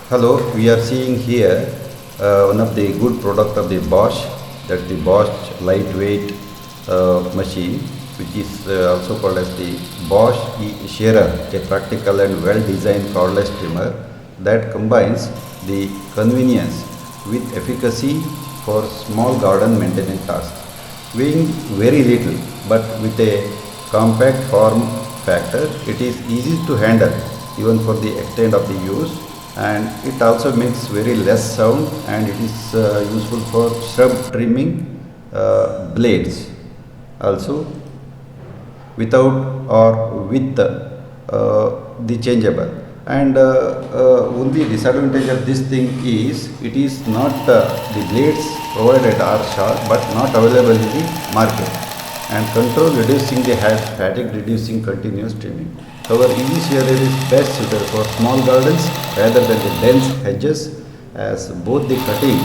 Hello, we are seeing here one of the good product of the Bosch, that's the Bosch lightweight machine, which is also called as the Bosch Easy Shear, a practical and well-designed cordless trimmer that combines the convenience with efficacy for small garden maintenance tasks. Weighing very little but with a compact form factor, it is easy to handle even for the extent of the use, and it also makes very less sound, and it is useful for shrub trimming blades also, without or with the changeable. And only disadvantage of this thing is it is not the blades provided are sharp but not available in the market, and control reducing the head fatigue reducing continuous trimming. However, easy shearer is best suited for small gardens rather than the dense hedges, as both the cutting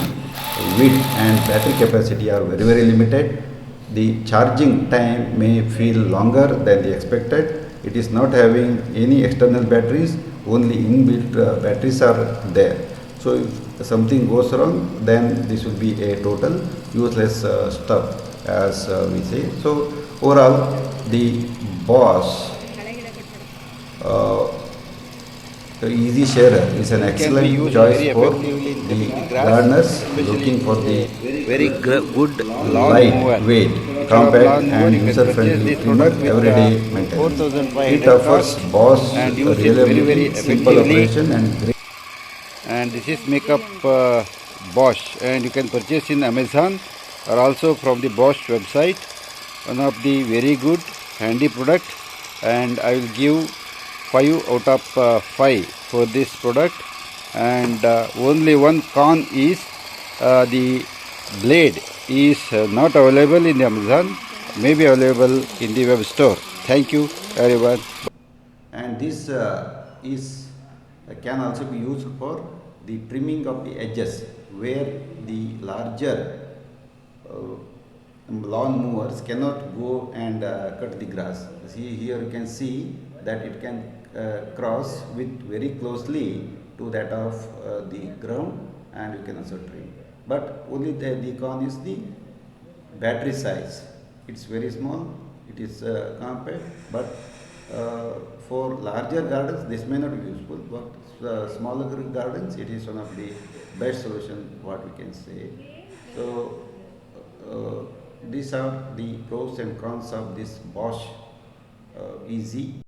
width and battery capacity are very limited. The charging time may feel longer than the expected. It is not having any external batteries, only inbuilt batteries are there. So if something goes wrong, then this will be a total useless stuff, as we say. So overall, the Bosch uh, Easy Shearer is an It can be excellent used choice very for effectively in the cutting the grass, gardeners especially looking for the very good lawn mower. lightweight, Instead of compact lawn mower, and you can purchase user-friendly this trimmer product with everyday maintenance. It 4,500 offers cost Bosch and use it very reliability, simple effectively. operation and great. And this is makeup Bosch, and you can purchase in Amazon or also from the Bosch website. One of the very good handy product, and I will give 5 out of 5 for this product. And only one con is the blade is not available in the Amazon, may be available in the web store. Thank you everyone. And this is can also be used for the trimming of the edges, where the larger lawn mowers cannot go and cut the grass. See, here you can see that it can cross with very closely to that of the ground, and you can also trim. But only the con is the battery size. It's very small, it is compact, but for larger gardens this may not be useful, but smaller gardens it is one of the best solution what we can say. So these are the pros and cons of this Bosch Easy